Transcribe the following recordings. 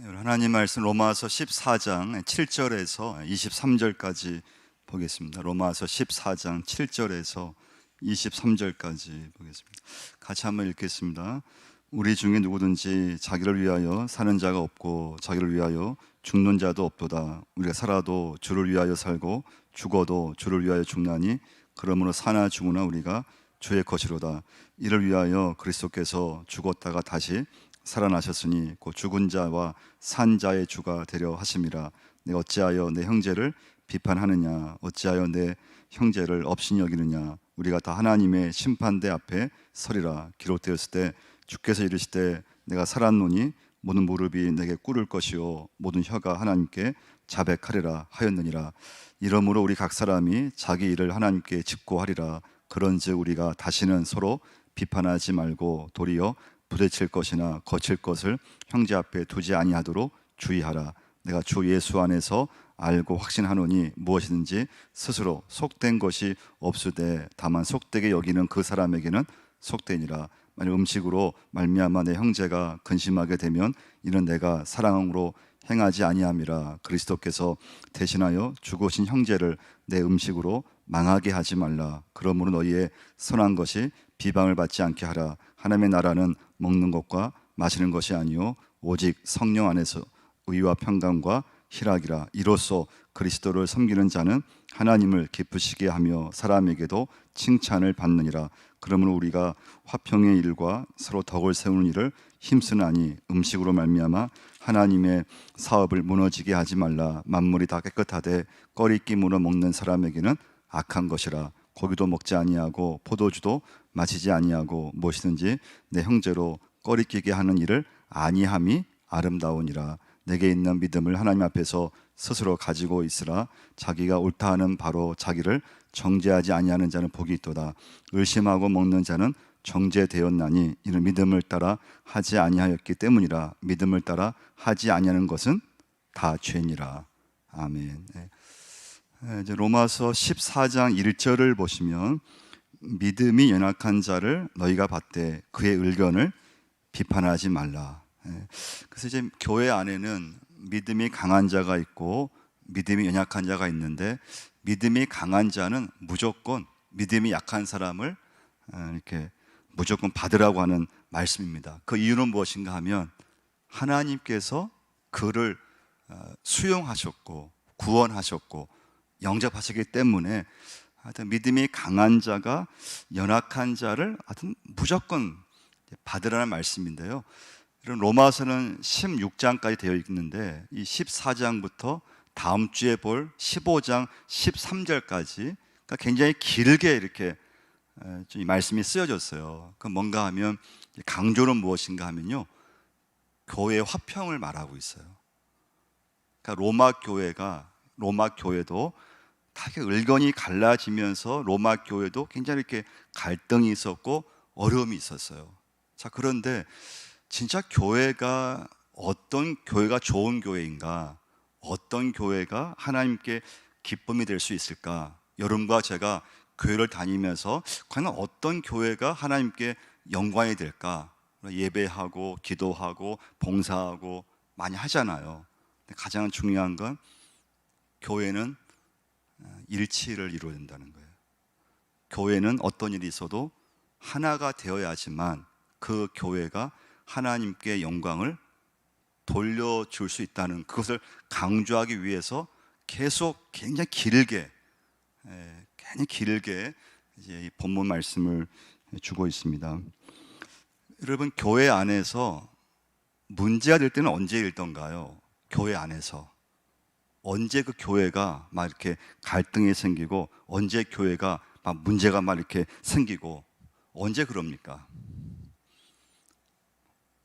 하나님 말씀 로마서 14장 7절에서 23절까지 보겠습니다. 로마서 14장 7절에서 23절까지 보겠습니다. 같이 한번 읽겠습니다. 우리 중에 누구든지 자기를 위하여 사는 자가 없고 자기를 위하여 죽는 자도 없도다. 우리가 살아도 주를 위하여 살고 죽어도 주를 위하여 죽나니 그러므로 사나 죽으나 우리가 주의 것이로다. 이를 위하여 그리스도께서 죽었다가 다시 살아나셨으니 곧 죽은 자와 산 자의 주가 되려 하심이라. 내가 어찌하여 내 형제를 비판하느냐? 어찌하여 내 형제를 업신이 여기느냐? 우리가 다 하나님의 심판대 앞에 서리라. 기록되었을 때 주께서 이르시되 내가 살았노니 모든 무릎이 내게 꿇을 것이요 모든 혀가 하나님께 자백하리라 하였느니라. 이러므로 우리 각 사람이 자기 일을 하나님께 직고하리라. 그런즉 우리가 다시는 서로 비판하지 말고 도리어 부대칠 것이나 거칠 것을 형제 앞에 두지 아니하도록 주의하라. 내가 주 예수 안에서 알고 확신하노니 무엇이든지 스스로 속된 것이 없으되 다만 속되게 여기는 그 사람에게는 속되니라. 만약 음식으로 말미암아 내 형제가 근심하게 되면 이는 내가 사랑으로 행하지 아니함이라. 그리스도께서 대신하여 죽으신 형제를 내 음식으로 망하게 하지 말라. 그러므로 너희의 선한 것이 비방을 받지 않게 하라. 하나님의 나라는 먹는 것과 마시는 것이 아니요 오직 성령 안에서 의와 평강과 희락이라. 이로써 그리스도를 섬기는 자는 하나님을 기쁘시게 하며 사람에게도 칭찬을 받느니라. 그러므로 우리가 화평의 일과 서로 덕을 세우는 일을 힘쓰나니 음식으로 말미암아 하나님의 사업을 무너지게 하지 말라. 만물이 다 깨끗하되 꺼리낌으로 먹는 사람에게는 악한 것이라. 고기도 먹지 아니하고 포도주도 마시지 아니하고 무엇이든지 내 형제로 꺼리끼게 하는 일을 아니함이 아름다우니라. 내게 있는 믿음을 하나님 앞에서 스스로 가지고 있으라. 자기가 옳다 하는 바로 자기를 정죄하지 아니하는 자는 복이 있도다. 의심하고 먹는 자는 정죄되었나니 이는 믿음을 따라 하지 아니하였기 때문이라. 믿음을 따라 하지 아니하는 것은 다 죄니라. 아멘. 이제 로마서 14장 1절을 보시면 믿음이 연약한 자를 너희가 받되 그의 의견을 비판하지 말라. 그래서 이제 교회 안에는 믿음이 강한 자가 있고 믿음이 연약한 자가 있는데 믿음이 강한 자는 무조건 믿음이 약한 사람을 이렇게 무조건 받으라고 하는 말씀입니다. 그 이유는 무엇인가 하면 하나님께서 그를 수용하셨고 구원하셨고 영접하시기 때문에 하여튼 믿음이 강한 자가 연약한 자를 하여튼 무조건 받으라는 말씀인데요. 이런 로마서는 16장까지 되어 있는데 이 14장부터 다음 주에 볼 15장 13절까지 그러니까 굉장히 길게 이렇게 이 말씀이 쓰여졌어요. 그 뭔가 하면 강조는 무엇인가 하면요, 교회의 화평을 말하고 있어요. 그러니까 로마 교회도 다 의견이 갈라지면서 로마 교회도 굉장히 이렇게 갈등이 있었고 어려움이 있었어요. 자, 그런데 진짜 교회가 어떤 교회가 좋은 교회인가, 어떤 교회가 하나님께 기쁨이 될 수 있을까? 여러분과 제가 교회를 다니면서 과연 어떤 교회가 하나님께 영광이 될까? 예배하고 기도하고 봉사하고 많이 하잖아요. 가장 중요한 건 교회는 일치를 이루어야 된다는 거예요. 교회는 어떤 일이 있어도 하나가 되어야지만 그 교회가 하나님께 영광을 돌려줄 수 있다는 그것을 강조하기 위해서 계속 굉장히 길게 이제 이 본문 말씀을 주고 있습니다. 여러분, 교회 안에서 문제가 될 때는 언제 일던가요? 교회 안에서 언제 그 교회가 막 이렇게 갈등이 생기고 언제 교회가 막 문제가 막 이렇게 생기고 언제 그럽니까?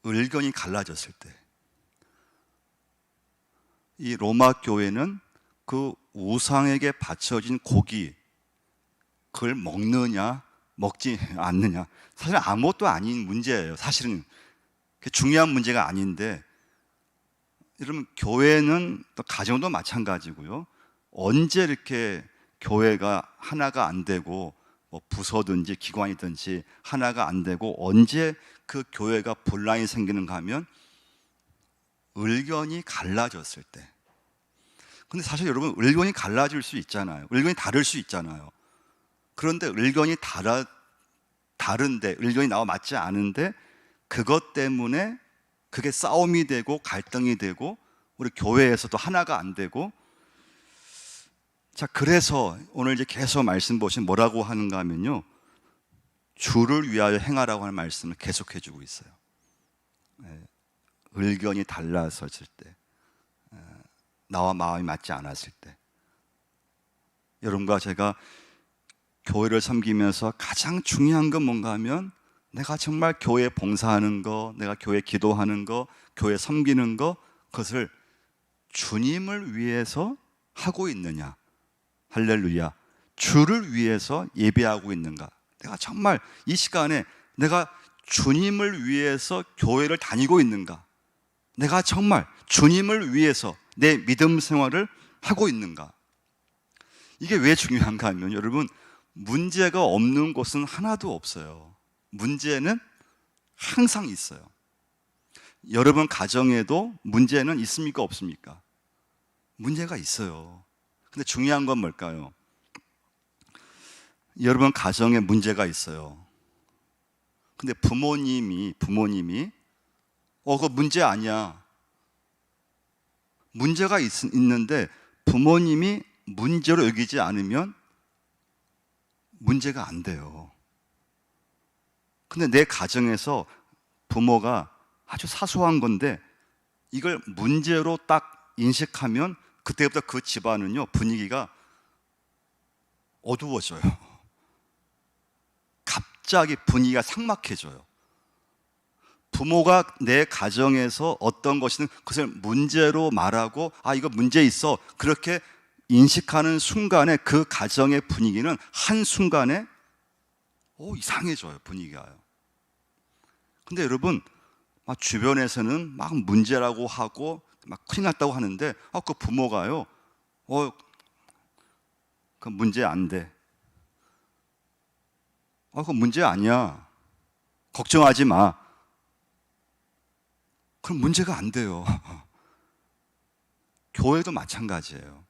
의견이 갈라졌을 때. 이 로마 교회는 그 우상에게 바쳐진 고기 그걸 먹느냐 먹지 않느냐 사실 아무것도 아닌 문제예요. 사실은 중요한 문제가 아닌데, 여러분, 교회는 또 가정도 마찬가지고요. 언제 이렇게 교회가 하나가 안 되고 뭐 부서든지 기관이든지 하나가 안 되고 언제 그 교회가 분란이 생기는가 하면 의견이 갈라졌을 때. 근데 사실 여러분, 의견이 갈라질 수 있잖아요. 의견이 다를 수 있잖아요. 그런데 의견이 다른데, 의견이 나와 맞지 않은데 그것 때문에 그게 싸움이 되고 갈등이 되고 우리 교회에서도 하나가 안 되고. 자, 그래서 오늘 이제 계속 말씀 보시면 뭐라고 하는가 하면요, 주를 위하여 행하라고 하는 말씀을 계속해 주고 있어요. 의견이 달라졌을 때, 나와 마음이 맞지 않았을 때. 여러분과 제가 교회를 섬기면서 가장 중요한 건 뭔가 하면, 내가 정말 교회 봉사하는 거, 내가 교회 기도하는 거, 교회 섬기는 거, 그것을 주님을 위해서 하고 있느냐. 할렐루야. 주를 위해서 예배하고 있는가. 내가 정말 이 시간에 내가 주님을 위해서 교회를 다니고 있는가. 내가 정말 주님을 위해서 내 믿음 생활을 하고 있는가. 이게 왜 중요한가 하면, 여러분, 문제가 없는 곳은 하나도 없어요. 문제는 항상 있어요. 여러분 가정에도 문제는 있습니까, 없습니까? 문제가 있어요. 근데 중요한 건 뭘까요? 여러분 가정에 문제가 있어요. 근데 부모님이 그거 문제 아니야. 문제가 있는데 부모님이 문제로 여기지 않으면 문제가 안 돼요. 근데 내 가정에서 부모가 아주 사소한 건데 이걸 문제로 딱 인식하면 그때부터 그 집안은요, 분위기가 어두워져요. 갑자기 분위기가 삭막해져요. 부모가 내 가정에서 어떤 것이든 그것을 문제로 말하고, 아, 이거 문제 있어, 그렇게 인식하는 순간에 그 가정의 분위기는 한순간에 이상해져요, 분위기가요. 근데 여러분, 막 주변에서는 막 문제라고 하고 막 큰일 났다고 하는데, 그 부모가요, 그 문제 안 돼. 그거 문제 아니야. 걱정하지 마. 그럼 문제가 안 돼요. 교회도 마찬가지예요.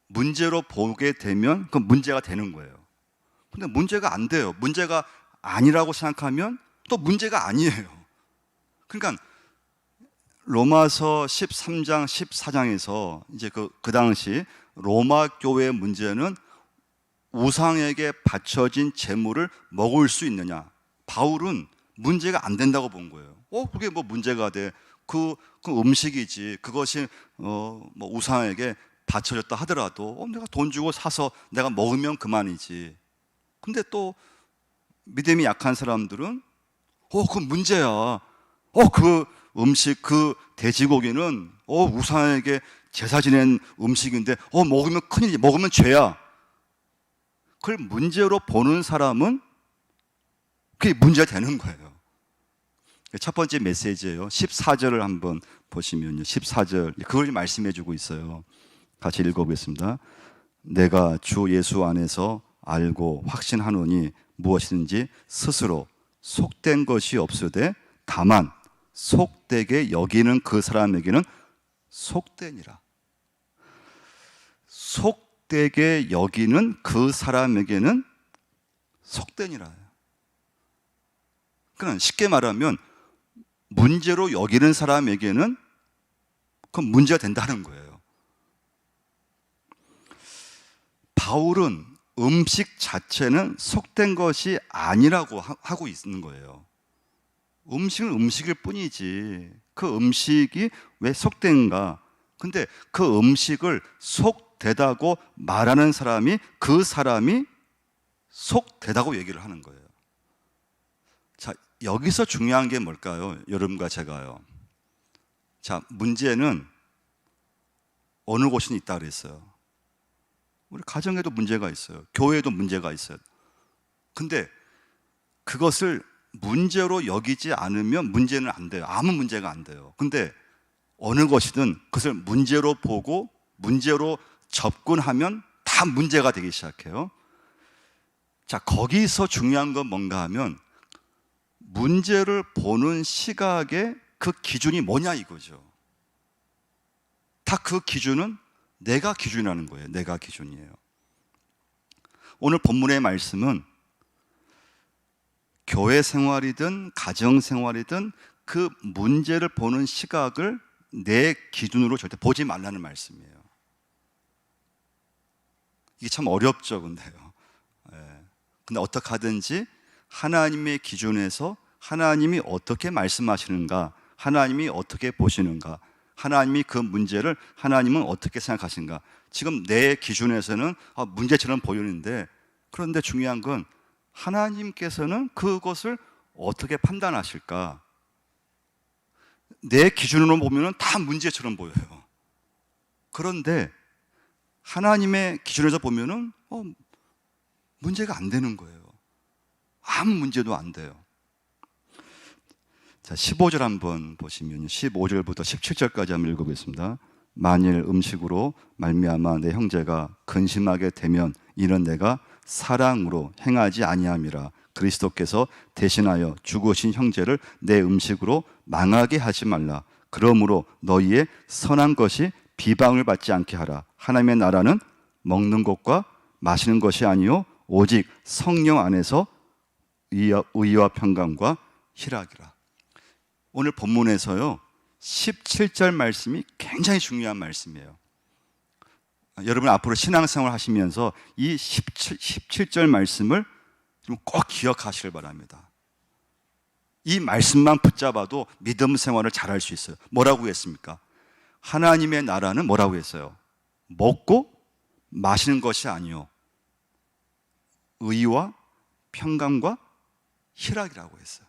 문제로 보게 되면 그 문제가 되는 거예요. 근데 문제가 안 돼요. 문제가 아니라고 생각하면 또 문제가 아니에요. 그러니까 로마서 13장, 14장에서 이제 그 당시 로마 교회의 문제는 우상에게 바쳐진 제물을 먹을 수 있느냐. 바울은 문제가 안 된다고 본 거예요. 그게 뭐 문제가 돼? 그 음식이지. 그것이 뭐 우상에게 바쳐졌다 하더라도 내가 돈 주고 사서 내가 먹으면 그만이지. 근데 또 믿음이 약한 사람들은 그 문제야. 그 음식, 그 돼지고기는 우상에게 제사 지낸 음식인데 먹으면 큰일이지. 먹으면 죄야. 그걸 문제로 보는 사람은 그게 문제가 되는 거예요. 첫 번째 메시지예요. 14절을 한번 보시면요, 14절 그걸 말씀해 주고 있어요. 같이 읽어보겠습니다. 내가 주 예수 안에서 알고 확신하노니 무엇이든지 스스로 속된 것이 없으되 다만 속되게 여기는 그 사람에게는 속되니라. 속되게 여기는 그 사람에게는 속되니라. 그러니까 쉽게 말하면 문제로 여기는 사람에게는 그건 문제가 된다는 거예요. 바울은 음식 자체는 속된 것이 아니라고 하고 있는 거예요. 음식은 음식일 뿐이지 그 음식이 왜 속된가? 근데 그 음식을 속되다고 말하는 사람이 그 사람이 속되다고 얘기를 하는 거예요. 자, 여기서 중요한 게 뭘까요? 여러분과 제가요. 자, 문제는 어느 곳에 있다 그랬어요. 우리 가정에도 문제가 있어요. 교회에도 문제가 있어요. 근데 그것을 문제로 여기지 않으면 문제는 안 돼요. 아무 문제가 안 돼요. 근데 어느 것이든 그것을 문제로 보고 문제로 접근하면 다 문제가 되기 시작해요. 자, 거기서 중요한 건 뭔가 하면 문제를 보는 시각의 그 기준이 뭐냐 이거죠. 다 그 기준은 내가 기준이라는 거예요. 내가 기준이에요. 오늘 본문의 말씀은 교회 생활이든 가정 생활이든 그 문제를 보는 시각을 내 기준으로 절대 보지 말라는 말씀이에요. 이게 참 어렵죠, 근데요. 근데 어떻게 하든지 하나님의 기준에서 하나님이 어떻게 말씀하시는가, 하나님이 어떻게 보시는가, 하나님이 그 문제를 하나님은 어떻게 생각하신가. 지금 내 기준에서는 문제처럼 보이는데, 그런데 중요한 건 하나님께서는 그것을 어떻게 판단하실까? 내 기준으로 보면 다 문제처럼 보여요. 그런데 하나님의 기준에서 보면은 문제가 안 되는 거예요. 아무 문제도 안 돼요. 자, 15절 한번 보시면요. 15절부터 17절까지 한번 읽어보겠습니다. 만일 음식으로 말미암아 내 형제가 근심하게 되면 이는 내가 사랑으로 행하지 아니함이라. 그리스도께서 대신하여 죽으신 형제를 내 음식으로 망하게 하지 말라. 그러므로 너희의 선한 것이 비방을 받지 않게 하라. 하나님의 나라는 먹는 것과 마시는 것이 아니요 오직 성령 안에서 의와 평강과 희락이라. 오늘 본문에서요 17절 말씀이 굉장히 중요한 말씀이에요. 여러분 앞으로 신앙생활 하시면서 이 17절 말씀을 좀 꼭 기억하시길 바랍니다. 이 말씀만 붙잡아도 믿음 생활을 잘할 수 있어요. 뭐라고 했습니까? 하나님의 나라는 뭐라고 했어요? 먹고 마시는 것이 아니요 의와 평강과 희락이라고 했어요.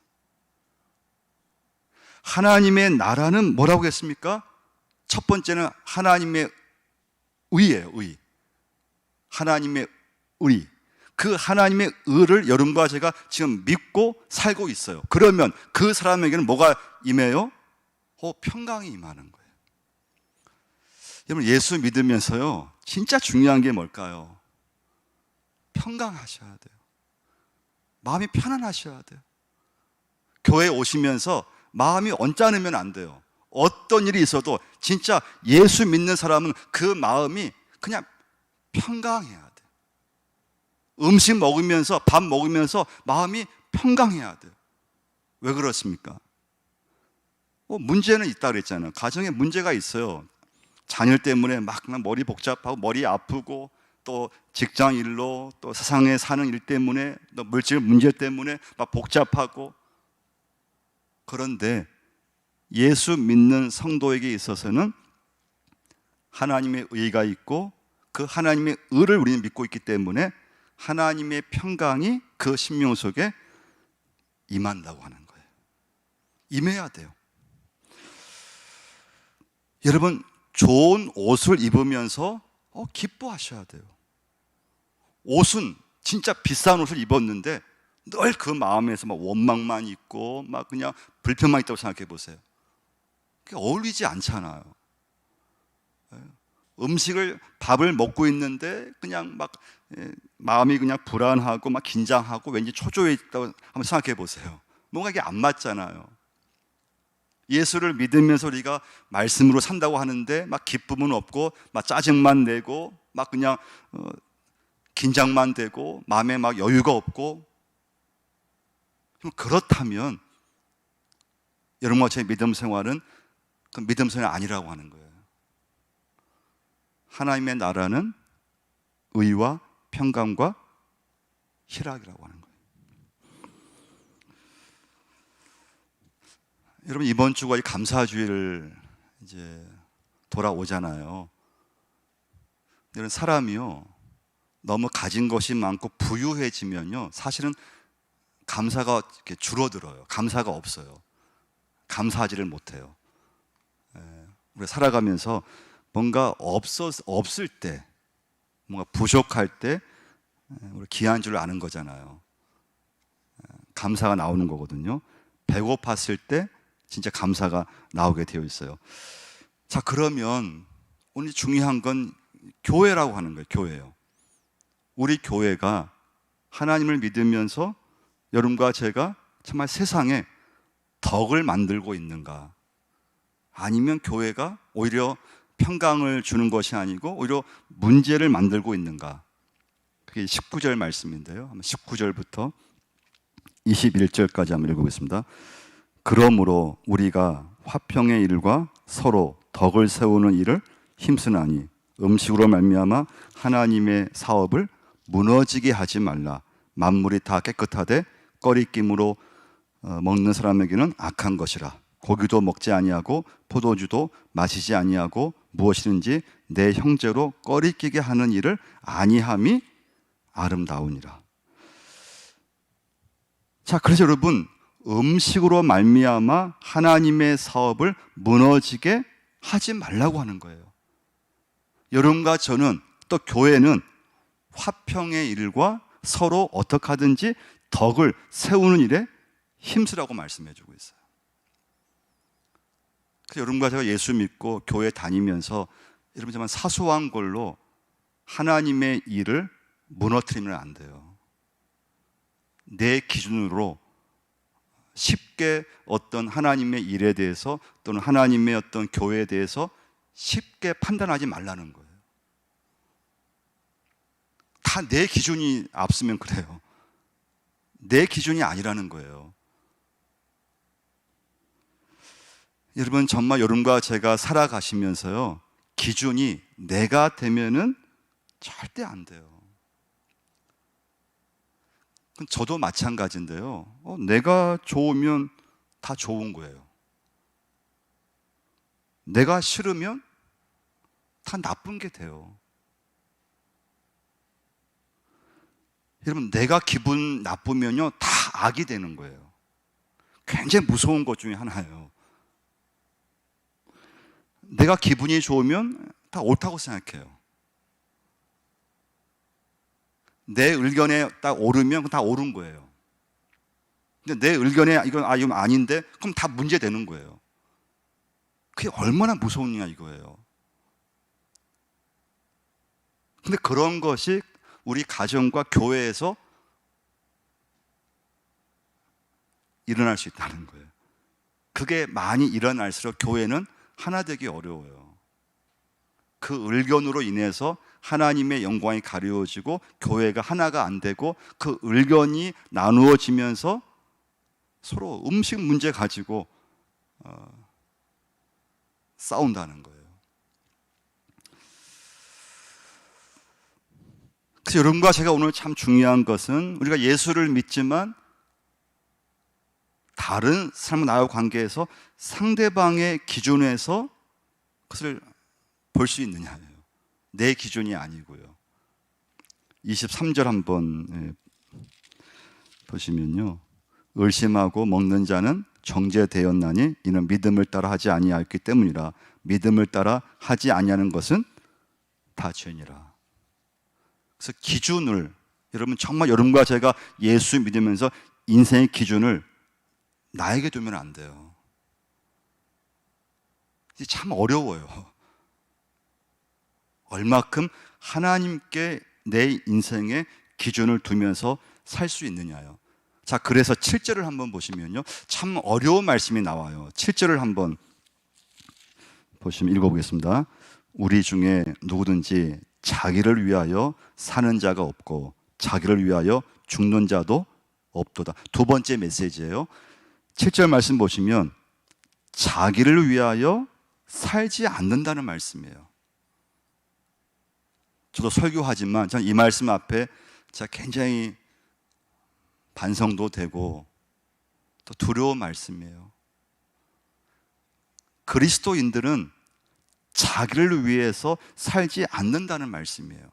하나님의 나라는 뭐라고 했습니까? 첫 번째는 하나님의 의예요. 의. 하나님의 의. 그 하나님의 의를 여러분과 제가 지금 믿고 살고 있어요. 그러면 그 사람에게는 뭐가 임해요? 평강이 임하는 거예요. 여러분 예수 믿으면서요 진짜 중요한 게 뭘까요? 평강하셔야 돼요. 마음이 편안하셔야 돼요. 교회에 오시면서 마음이 언짢으면 안 돼요. 어떤 일이 있어도 진짜 예수 믿는 사람은 그 마음이 그냥 평강해야 돼요. 음식 먹으면서 밥 먹으면서 마음이 평강해야 돼요. 왜 그렇습니까? 문제는 있다 그랬잖아요. 가정에 문제가 있어요. 자녀 때문에 막 머리 복잡하고 머리 아프고 또 직장 일로 또 세상에 사는 일 때문에 또 물질 문제 때문에 막 복잡하고. 그런데 예수 믿는 성도에게 있어서는 하나님의 의가 있고 그 하나님의 의를 우리는 믿고 있기 때문에 하나님의 평강이 그 심령 속에 임한다고 하는 거예요. 임해야 돼요. 여러분 좋은 옷을 입으면서 기뻐하셔야 돼요. 옷은 진짜 비싼 옷을 입었는데 늘 그 마음에서 막 원망만 있고 막 그냥 불편만 있다고 생각해 보세요. 그게 어울리지 않잖아요. 밥을 먹고 있는데 그냥 막 마음이 그냥 불안하고 막 긴장하고 왠지 초조해 있다고 한번 생각해 보세요. 뭔가 이게 안 맞잖아요. 예수를 믿으면서 우리가 말씀으로 산다고 하는데 막 기쁨은 없고 막 짜증만 내고 막 그냥 긴장만 되고 마음에 막 여유가 없고. 그렇다면 여러분과 제 믿음 생활은 그 믿음 생활이 아니라고 하는 거예요. 하나님의 나라는 의와 평강과 희락이라고 하는 거예요. 여러분 이번 주가 이 감사주의를 이제 돌아오잖아요. 이런 사람이요 너무 가진 것이 많고 부유해지면요 사실은 감사가 이렇게 줄어들어요. 감사가 없어요. 감사하지를 못해요. 우리가 살아가면서 뭔가 없을 때, 뭔가 부족할 때 우리 귀한 줄 아는 거잖아요. 감사가 나오는 거거든요. 배고팠을 때 진짜 감사가 나오게 되어 있어요. 자, 그러면 오늘 중요한 건 교회라고 하는 거예요. 교회예요. 우리 교회가 하나님을 믿으면서 여러분과 제가 정말 세상에 덕을 만들고 있는가? 아니면 교회가 오히려 평강을 주는 것이 아니고 오히려 문제를 만들고 있는가? 그게 19절 말씀인데요. 19절부터 21절까지 한번 읽어보겠습니다. 그러므로 우리가 화평의 일과 서로 덕을 세우는 일을 힘쓰나니 음식으로 말미암아 하나님의 사업을 무너지게 하지 말라. 만물이 다 깨끗하되 꺼리낌으로 먹는 사람에게는 악한 것이라. 고기도 먹지 아니하고 포도주도 마시지 아니하고 무엇이든지 내 형제로 꺼리끼게 하는 일을 아니함이 아름다우니라. 자, 그래서 여러분, 음식으로 말미암아 하나님의 사업을 무너지게 하지 말라고 하는 거예요. 여러분과 저는, 또 교회는 화평의 일과 서로 어떻게 하든지 덕을 세우는 일에 힘쓰라고 말씀해 주고 있어요. 그래서 여러분과 제가 예수 믿고 교회 다니면서 여러분 정말 사소한 걸로 하나님의 일을 무너뜨리면 안 돼요. 내 기준으로 쉽게 어떤 하나님의 일에 대해서 또는 하나님의 어떤 교회에 대해서 쉽게 판단하지 말라는 거예요. 다 내 기준이 앞서면 그래요. 내 기준이 아니라는 거예요. 여러분, 정말 여러분과 제가 살아가시면서요, 기준이 내가 되면은 절대 안 돼요. 저도 마찬가지인데요. 내가 좋으면 다 좋은 거예요. 내가 싫으면 다 나쁜 게 돼요. 여러분, 내가 기분 나쁘면요, 다 악이 되는 거예요. 굉장히 무서운 것 중에 하나예요. 내가 기분이 좋으면 다 옳다고 생각해요. 내 의견에 딱 옳으면 다 옳은 거예요. 근데 내 의견에 이건 아닌데, 그럼 다 문제 되는 거예요. 그게 얼마나 무서우냐 이거예요. 근데 그런 것이 우리 가정과 교회에서 일어날 수 있다는 거예요. 그게 많이 일어날수록 교회는 하나 되기 어려워요. 그 의견으로 인해서 하나님의 영광이 가려워지고 교회가 하나가 안 되고 그 의견이 나누어지면서 서로 음식 문제 가지고 싸운다는 거예요. 그래서 여러분과 제가 오늘 참 중요한 것은 우리가 예수를 믿지만 다른 사람과 나와 관계에서 상대방의 기준에서 그것을 볼 수 있느냐예요. 내 기준이 아니고요. 23절 한번 보시면요, 의심하고 먹는 자는 정죄되었나니 이는 믿음을 따라 하지 아니하였기 때문이라. 믿음을 따라 하지 아니하는 것은 다 죄니라. 그래서 기준을, 여러분 정말 여러분과 제가 예수 믿으면서 인생의 기준을 나에게 두면 안 돼요. 참 어려워요. 얼마큼 하나님께 내 인생의 기준을 두면서 살 수 있느냐요. 자, 그래서 7절을 한번 보시면요, 참 어려운 말씀이 나와요. 7절을 한번 보시면 읽어보겠습니다. 우리 중에 누구든지 자기를 위하여 사는 자가 없고 자기를 위하여 죽는 자도 없도다. 두 번째 메시지예요. 7절 말씀 보시면 자기를 위하여 살지 않는다는 말씀이에요. 저도 설교하지만 저는 이 말씀 앞에 제가 굉장히 반성도 되고 또 두려운 말씀이에요. 그리스도인들은 자기를 위해서 살지 않는다는 말씀이에요.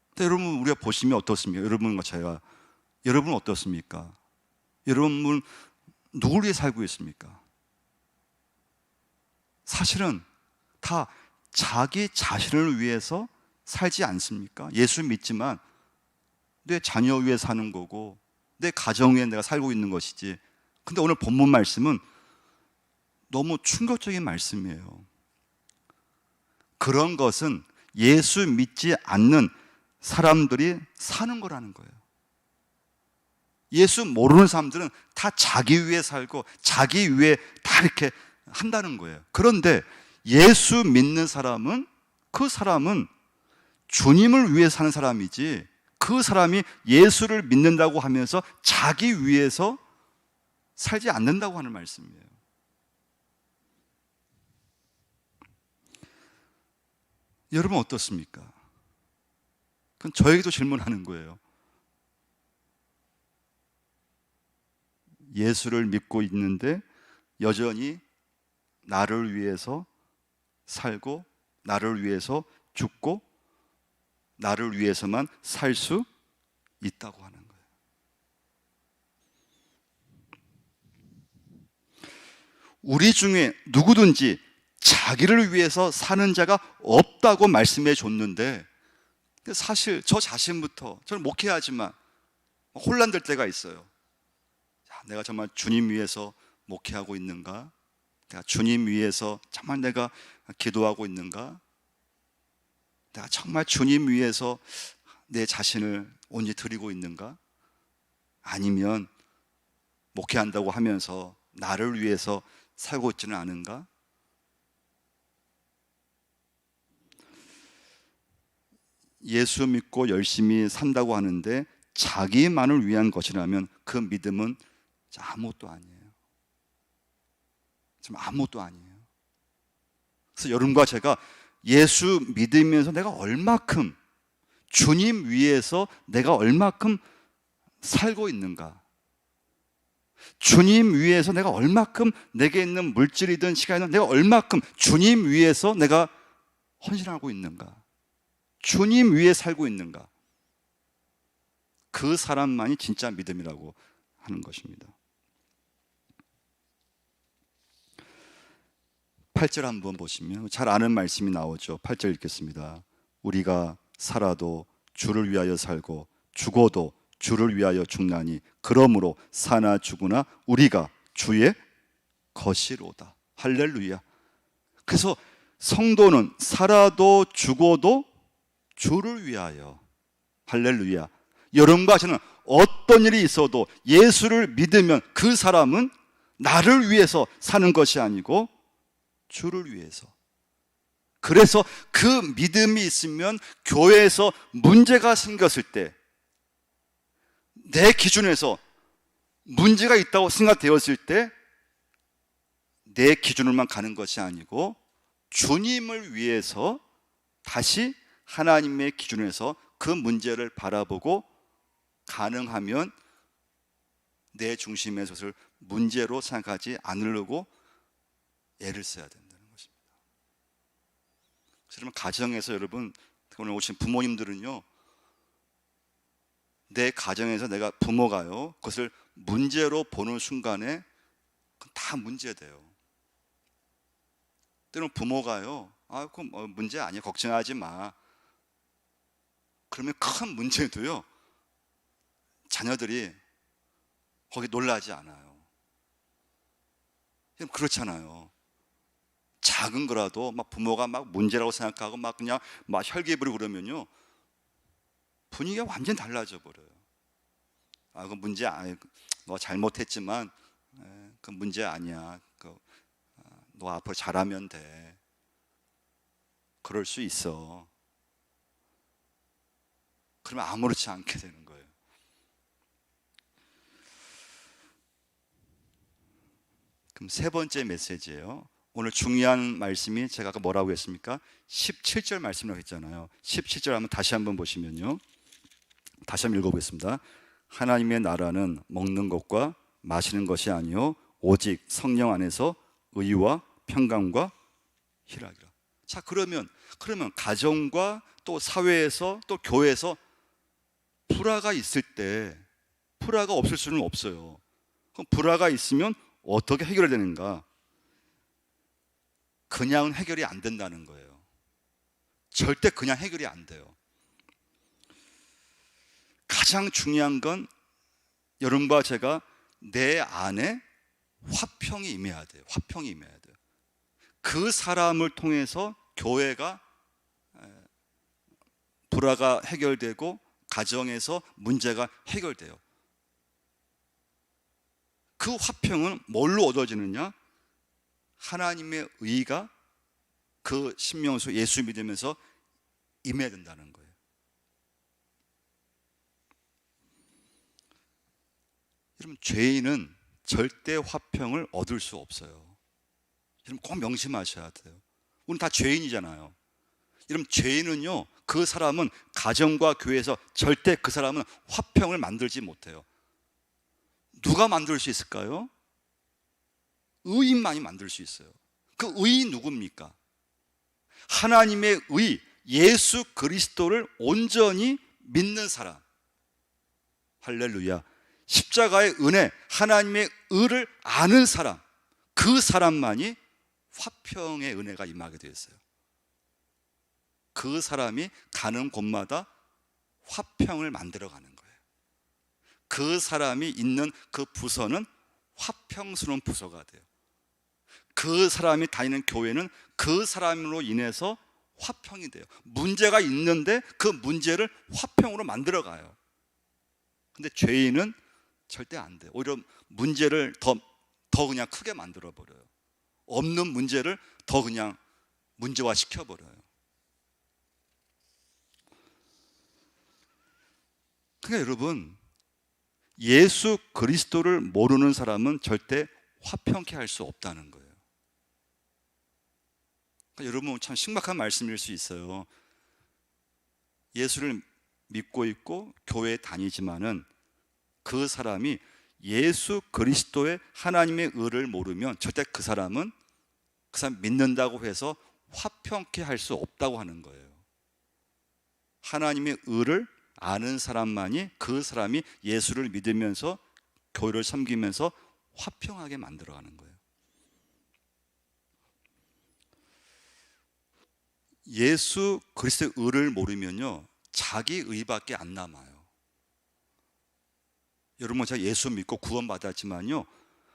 근데 여러분, 우리가 보시면 어떻습니까? 여러분과 제가, 여러분은 어떻습니까? 여러분 누구를 위해 살고 있습니까? 사실은 다 자기 자신을 위해서 살지 않습니까? 예수 믿지만 내 자녀 위해 사는 거고 내 가정 위해 내가 살고 있는 것이지. 근데 오늘 본문 말씀은 너무 충격적인 말씀이에요. 그런 것은 예수 믿지 않는 사람들이 사는 거라는 거예요. 예수 모르는 사람들은 다 자기 위해 살고 자기 위해 다 이렇게 한다는 거예요. 그런데 예수 믿는 사람은, 그 사람은 주님을 위해 사는 사람이지, 그 사람이 예수를 믿는다고 하면서 자기 위해서 살지 않는다고 하는 말씀이에요. 여러분 어떻습니까? 그건 저에게도 질문하는 거예요. 예수를 믿고 있는데 여전히 나를 위해서 살고 나를 위해서 죽고 나를 위해서만 살 수 있다고 하는 거예요. 우리 중에 누구든지 자기를 위해서 사는 자가 없다고 말씀해 줬는데, 사실 저 자신부터, 저는 목회하지만 혼란될 때가 있어요. 내가 정말 주님 위해서 목회하고 있는가? 내가 주님 위해서 정말 내가 기도하고 있는가? 내가 정말 주님 위해서 내 자신을 온전히 드리고 있는가? 아니면 목회한다고 하면서 나를 위해서 살고 있지는 않은가? 예수 믿고 열심히 산다고 하는데 자기만을 위한 것이라면 그 믿음은 아무것도 아니에요. 좀 아무것도 아니에요. 그래서 여러분과 제가 예수 믿으면서 내가 얼마큼, 주님 위해서 내가 얼마큼 살고 있는가, 주님 위해서 내가 얼마큼, 내게 있는 물질이든 시간이든 내가 얼마큼 주님 위해서 내가 헌신하고 있는가, 주님 위해 살고 있는가, 그 사람만이 진짜 믿음이라고 하는 것입니다. 8절 한번 보시면 잘 아는 말씀이 나오죠. 8절 읽겠습니다. 우리가 살아도 주를 위하여 살고 죽어도 주를 위하여 죽나니 그러므로 사나 죽으나 우리가 주의 것이로다. 할렐루야. 그래서 성도는 살아도 죽어도 주를 위하여, 할렐루야. 여러분과 저는 어떤 일이 있어도 예수를 믿으면 그 사람은 나를 위해서 사는 것이 아니고 주를 위해서. 그래서 그 믿음이 있으면 교회에서 문제가 생겼을 때, 내 기준에서 문제가 있다고 생각되었을 때 내 기준으로만 가는 것이 아니고 주님을 위해서 다시 하나님의 기준에서 그 문제를 바라보고 가능하면 내 중심의 것을 문제로 생각하지 않으려고 애를 써야 된다는 것입니다. 그러면 가정에서 여러분, 오늘 오신 부모님들은요, 내 가정에서 내가 부모가요, 그것을 문제로 보는 순간에 그건 다 문제돼요. 때로는 부모가요, 그건 문제 아니야, 걱정하지 마. 그러면 큰 문제도요, 자녀들이 거기 놀라지 않아요. 그렇잖아요. 작은 거라도 막 부모가 막 문제라고 생각하고 막 그냥 막 혈기 부리고 그러면요, 분위기가 완전 달라져 버려요. 그 문제 아니, 너 잘못했지만 그 문제 아니야. 너 앞으로 잘하면 돼. 그럴 수 있어. 그러면 아무렇지 않게 되는 거예요. 그럼 세 번째 메시지예요. 오늘 중요한 말씀이 제가 아까 뭐라고 했습니까? 17절 말씀이라고 했잖아요. 17절 한번 다시 한번 보시면요, 다시 한번 읽어보겠습니다. 하나님의 나라는 먹는 것과 마시는 것이 아니요 오직 성령 안에서 의와 평강과 희락이라. 자, 그러면 가정과 또 사회에서 또 교회에서 불화가 있을 때, 불화가 없을 수는 없어요. 그럼 불화가 있으면 어떻게 해결되는가? 그냥 해결이 안 된다는 거예요. 절대 그냥 해결이 안 돼요. 가장 중요한 건 여러분과 제가 내 안에 화평이 임해야 돼요. 화평이 임해야 돼요. 그 사람을 통해서 교회가 불화가 해결되고 가정에서 문제가 해결돼요. 그 화평은 뭘로 얻어지느냐? 하나님의 의가 그 심령 속 예수 믿으면서 임해야 된다는 거예요. 여러분, 죄인은 절대 화평을 얻을 수 없어요. 여러분, 꼭 명심하셔야 돼요. 우리는 다 죄인이잖아요. 여러분, 죄인은요, 그 사람은 가정과 교회에서 절대 그 사람은 화평을 만들지 못해요. 누가 만들 수 있을까요? 의인만이 만들 수 있어요. 그 의인 누굽니까? 하나님의 의, 예수 그리스도를 온전히 믿는 사람. 할렐루야. 십자가의 은혜, 하나님의 의를 아는 사람, 그 사람만이 화평의 은혜가 임하게 되었어요. 그 사람이 가는 곳마다 화평을 만들어가는 거예요. 그 사람이 있는 그 부서는 화평스러운 부서가 돼요. 그 사람이 다니는 교회는 그 사람으로 인해서 화평이 돼요. 문제가 있는데 그 문제를 화평으로 만들어가요. 근데 죄인은 절대 안 돼요. 오히려 문제를 더 그냥 크게 만들어버려요. 없는 문제를 더 그냥 문제화 시켜버려요. 그러니까 여러분, 예수 그리스도를 모르는 사람은 절대 화평케 할 수 없다는 거예요. 그러니까 여러분, 참 심각한 말씀일 수 있어요. 예수를 믿고 있고 교회에 다니지만은 그 사람이 예수 그리스도의 하나님의 의를 모르면 절대 그 사람 믿는다고 해서 화평케 할 수 없다고 하는 거예요. 하나님의 의를 아는 사람만이 그 사람이 예수를 믿으면서 교회를 섬기면서 화평하게 만들어가는 거예요. 예수 그리스도의 의를 모르면요, 자기 의밖에 안 남아요. 여러분, 제가 예수 믿고 구원받았지만요,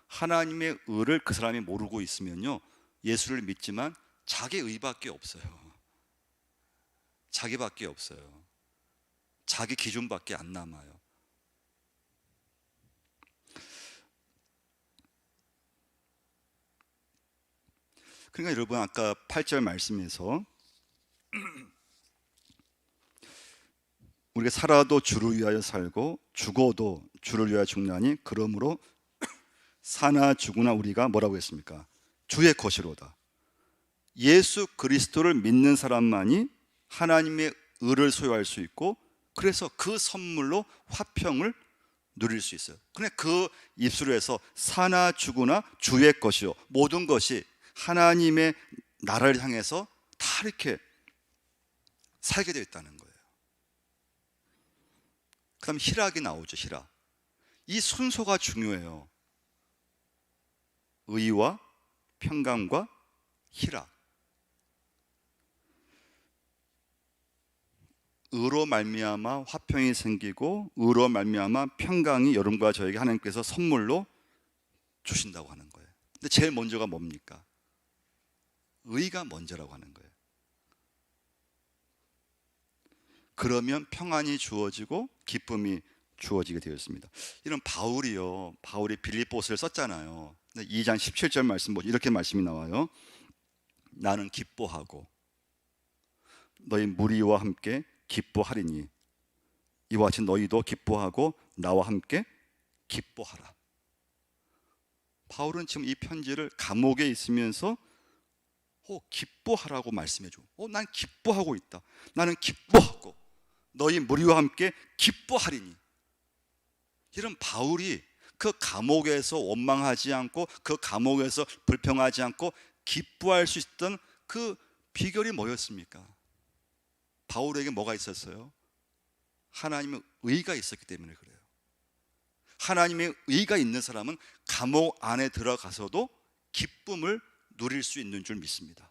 하나님의 의를 그 사람이 모르고 있으면요, 예수를 믿지만 자기 의밖에 없어요. 자기밖에 없어요. 자기 기준밖에 안 남아요. 그러니까 여러분, 아까 8절 말씀에서 우리가 살아도 주를 위하여 살고 죽어도 주를 위하여 죽나니 그러므로 사나 죽으나 우리가 뭐라고 했습니까? 주의 것이로다. 예수 그리스도를 믿는 사람만이 하나님의 의를 소유할 수 있고, 그래서 그 선물로 화평을 누릴 수 있어요. 근데 그 입술에서 사나 죽으나 주의 것이요, 모든 것이 하나님의 나라를 향해서 다 이렇게 살게 되어 있다는 거예요. 그 다음 희락이 나오죠. 희락. 이 순서가 중요해요. 의와 평강과 희락. 의로 말미암아 화평이 생기고 의로 말미암아 평강이 여러분과 저에게 하나님께서 선물로 주신다고 하는 거예요. 근데 제일 먼저가 뭡니까? 의가 먼저라고 하는 거예요. 그러면 평안이 주어지고 기쁨이 주어지게 되었습니다. 이런 바울이 빌립보서를 썼잖아요. 2장 17절 말씀 보죠. 이렇게 말씀이 나와요. 나는 기뻐하고 너희 무리와 함께 기뻐하리니 이와 같이 너희도 기뻐하고 나와 함께 기뻐하라. 바울은 지금 이 편지를 감옥에 있으면서 기뻐하라고 말씀해줘. 난 기뻐하고 있다. 나는 기뻐하고 너희 무리와 함께 기뻐하리니. 이런 바울이 그 감옥에서 원망하지 않고 그 감옥에서 불평하지 않고 기뻐할 수 있던 그 비결이 뭐였습니까? 바울에게 뭐가 있었어요? 하나님의 의가 있었기 때문에 그래요. 하나님의 의가 있는 사람은 감옥 안에 들어가서도 기쁨을 누릴 수 있는 줄 믿습니다.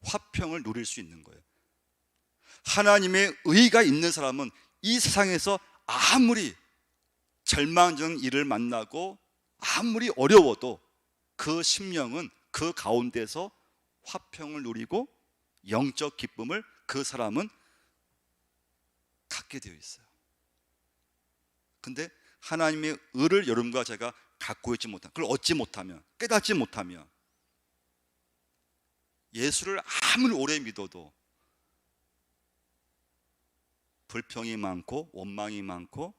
화평을 누릴 수 있는 거예요. 하나님의 의가 있는 사람은 이 세상에서 아무리 절망적인 일을 만나고 아무리 어려워도 그 심령은 그 가운데서 화평을 누리고 영적 기쁨을 그 사람은 갖게 되어 있어요. 근데 하나님의 의를 여러분과 제가 갖고 있지 못하면, 그걸 얻지 못하면, 깨닫지 못하면 예수를 아무리 오래 믿어도 불평이 많고 원망이 많고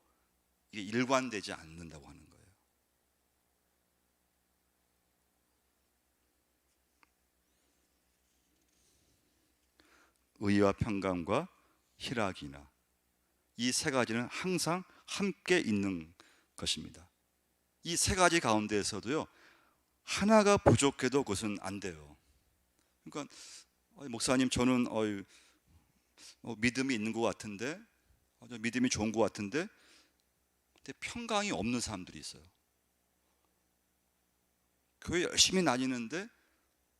이게 일관되지 않는다고 하는 거예요. 의와 평강과 희락이나, 이 세 가지는 항상 함께 있는 것입니다. 이 세 가지 가운데에서도요, 하나가 부족해도 그것은 안 돼요. 그러니까 목사님, 저는 믿음이 있는 것 같은데, 믿음이 좋은 것 같은데, 근데 평강이 없는 사람들이 있어요. 교회 열심히 다니는데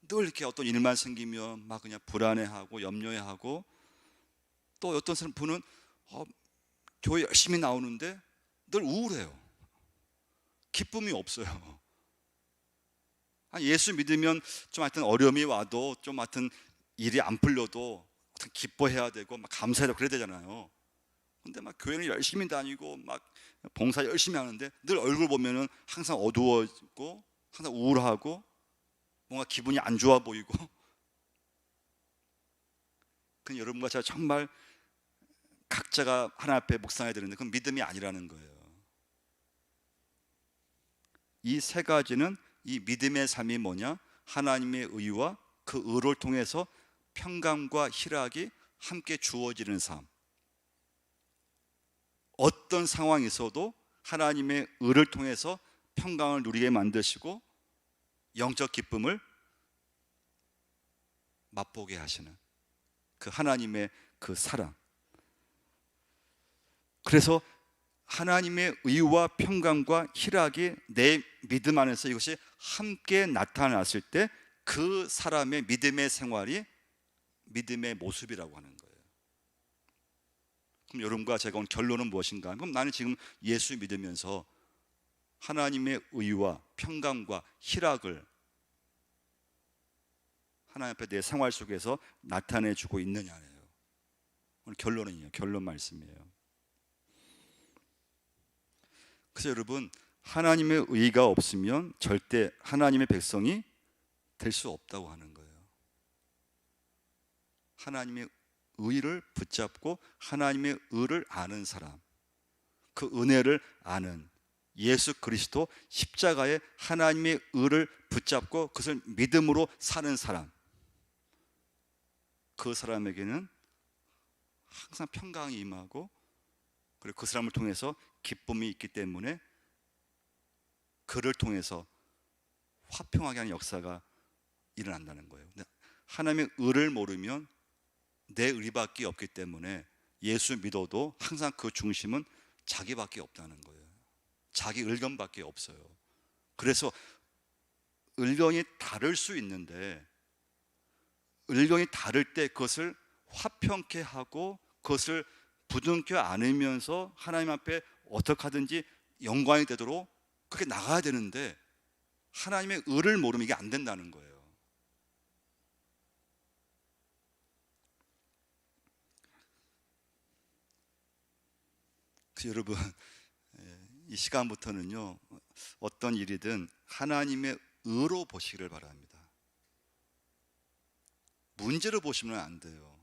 늘 이렇게 어떤 일만 생기면 막 그냥 불안해하고 염려해하고, 또 어떤 분은 교회 열심히 나오는데 늘 우울해요. 기쁨이 없어요. 예수 믿으면 좀 하여튼 어려움이 와도 좀 하여튼 일이 안 풀려도 기뻐해야 되고 막 감사해야 되고 그래야 되잖아요. 근데 막 교회는 열심히 다니고 막 봉사 열심히 하는데 늘 얼굴 보면은 항상 어두워지고 항상 우울하고 뭔가 기분이 안 좋아 보이고. 그 여러분과 제가 정말 각자가 하나님 앞에 묵상해야 되는데 그건 믿음이 아니라는 거예요. 이 세 가지는, 이 믿음의 삶이 뭐냐? 하나님의 의와 그 의를 통해서 평강과 희락이 함께 주어지는 삶. 어떤 상황이 있어도 하나님의 의를 통해서 평강을 누리게 만드시고 영적 기쁨을 맛보게 하시는 그 하나님의 그 사랑. 그래서 하나님의 의와 평강과 희락이 내 믿음 안에서 이것이 함께 나타났을 때 그 사람의 믿음의 생활이 믿음의 모습이라고 하는 거예요. 그럼 여러분과 제가 온 결론은 무엇인가? 그럼 나는 지금 예수 믿으면서 하나님의 의와 평강과 희락을 하나님 앞에 내 생활 속에서 나타내주고 있느냐예요. 오늘 결론이에요. 결론 말씀이에요. 그래서 여러분, 하나님의 의가 없으면 절대 하나님의 백성이 될 수 없다고 하는 거예요. 하나님의 의를 붙잡고 하나님의 의를 아는 사람, 그 은혜를 아는 예수 그리스도 십자가의 하나님의 의를 붙잡고 그것을 믿음으로 사는 사람, 그 사람에게는 항상 평강이 임하고, 그리고 그 사람을 통해서 기쁨이 있기 때문에 그를 통해서 화평하게 하는 역사가 일어난다는 거예요. 하나님의 의를 모르면 내 의밖에 없기 때문에 예수 믿어도 항상 그 중심은 자기밖에 없다는 거예요. 자기 의견밖에 없어요. 그래서 의견이 다를 수 있는데, 의견이 다를 때 그것을 화평케 하고 그것을 부둥켜 안으면서 하나님 앞에 어떻게 하든지 영광이 되도록 그렇게 나가야 되는데, 하나님의 의를 모르면 이게 안 된다는 거예요. 그래서 여러분, 이 시간부터는요, 어떤 일이든 하나님의 의로 보시기를 바랍니다. 문제로 보시면 안 돼요.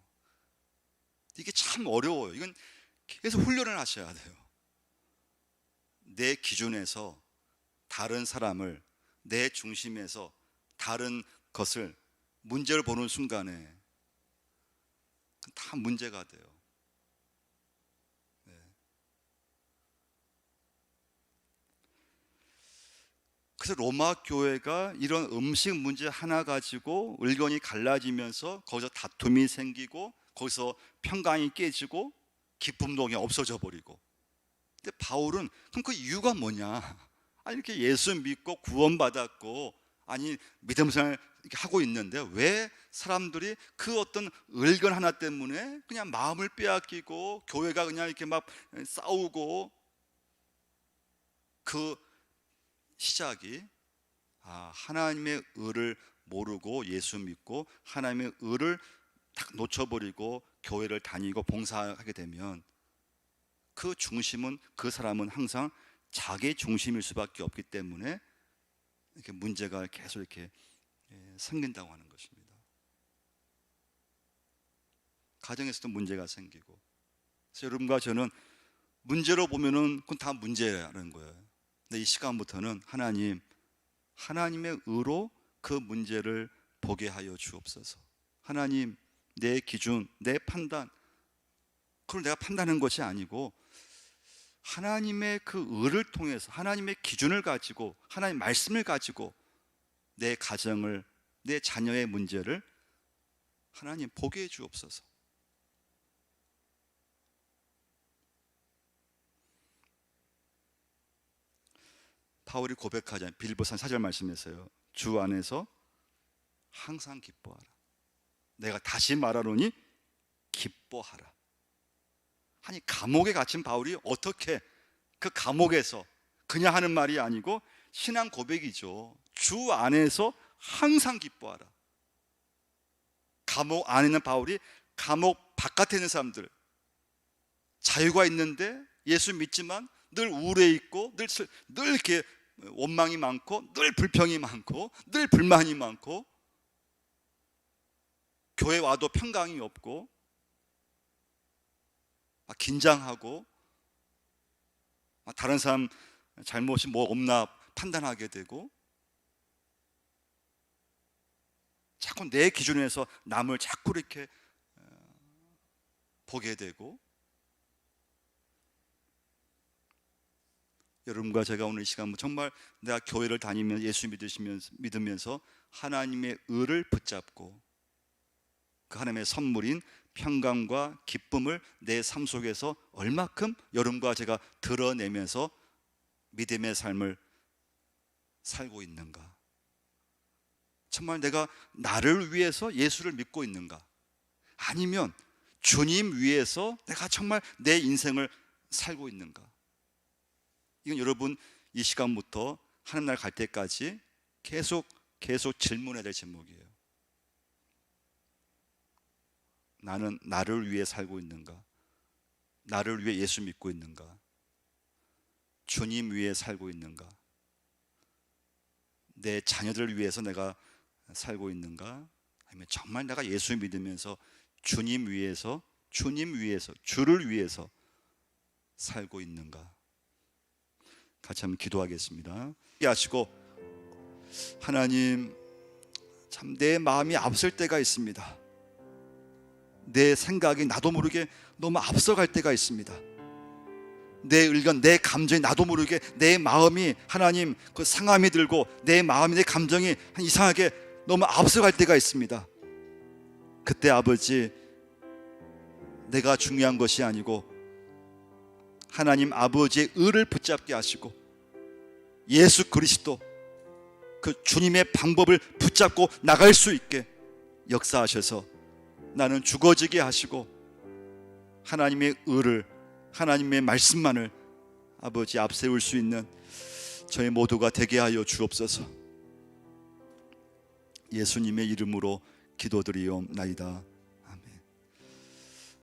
이게 참 어려워요. 이건 계속 훈련을 하셔야 돼요. 내 기준에서 다른 사람을, 내 중심에서 다른 것을 문제로 보는 순간에 다 문제가 돼요. 그래서 로마 교회가 이런 음식 문제 하나 가지고 의견이 갈라지면서 거기서 다툼이 생기고 거기서 평강이 깨지고 기쁨도 그냥 없어져 버리고. 근데 바울은 그럼 그 이유가 뭐냐? 아니 이렇게 예수 믿고 구원받았고 아니 믿음 생활 이렇게 하고 있는데 왜 사람들이 그 어떤 의견 하나 때문에 그냥 마음을 빼앗기고 교회가 그냥 이렇게 막 싸우고. 그 시작이 하나님의 의를 모르고 예수 믿고 하나님의 의를 딱 놓쳐버리고 교회를 다니고 봉사하게 되면 그 중심은, 그 사람은 항상 자기 중심일 수밖에 없기 때문에 이렇게 문제가 계속 이렇게 생긴다고 하는 것입니다. 가정에서도 문제가 생기고, 그래서 여러분과 저는 문제로 보면은 그건 다 문제라는 거예요. 근데 이 시간부터는 하나님의 의로 그 문제를 보게 하여 주옵소서. 하나님, 내 기준, 내 판단, 그걸 내가 판단하는 것이 아니고 하나님의 그 의를 통해서, 하나님의 기준을 가지고, 하나님의 말씀을 가지고 내 가정을, 내 자녀의 문제를 하나님 보게 해 주옵소서. 바울이 고백하자 빌립보서 4절 말씀에서요, 주 안에서 항상 기뻐하라. 내가 다시 말하노니 기뻐하라. 아니, 감옥에 갇힌 바울이 어떻게 그 감옥에서 그냥 하는 말이 아니고 신앙 고백이죠. 주 안에서 항상 기뻐하라. 감옥 안에 있는 바울이 감옥 바깥에 있는 사람들, 자유가 있는데 예수 믿지만 늘 우울해 있고, 늘 이렇게 원망이 많고, 늘 불평이 많고, 늘 불만이 많고, 교회 와도 평강이 없고, 긴장하고, 다른 사람 잘못이 뭐 없나 판단하게 되고, 자꾸 내 기준에서 남을 자꾸 이렇게 보게 되고, 여러분과 제가 오늘 이 시간 정말 내가 교회를 다니면서 예수 믿으면서 하나님의 의를 붙잡고 그 하나님의 선물인 평강과 기쁨을 내 삶 속에서 얼마큼 여러분과 제가 드러내면서 믿음의 삶을 살고 있는가? 정말 내가 나를 위해서 예수를 믿고 있는가? 아니면 주님 위해서 내가 정말 내 인생을 살고 있는가? 이건 여러분 이 시간부터 하나님 나라 갈 때까지 계속 질문해야 될 제목이에요. 나는 나를 위해 살고 있는가? 나를 위해 예수 믿고 있는가? 주님 위해 살고 있는가? 내 자녀들을 위해서 내가 살고 있는가? 아니면 정말 내가 예수 믿으면서 주님 위해서, 주를 위해서 살고 있는가? 같이 한번 기도하겠습니다. 하시고, 하나님, 참 내 마음이 앞설 때가 있습니다. 내 생각이 나도 모르게 너무 앞서갈 때가 있습니다. 내 의견, 내 감정이 나도 모르게 내 마음이 하나님 그 상함이 들고 내 마음이, 내 감정이 이상하게 너무 앞서갈 때가 있습니다. 그때 아버지, 내가 중요한 것이 아니고 하나님 아버지의 의를 붙잡게 하시고 예수 그리스도 그 주님의 방법을 붙잡고 나갈 수 있게 역사하셔서 나는 죽어지게 하시고 하나님의 의를, 하나님의 말씀만을 아버지 앞세울 수 있는 저희 모두가 되게 하여 주옵소서. 예수님의 이름으로 기도드리옵나이다.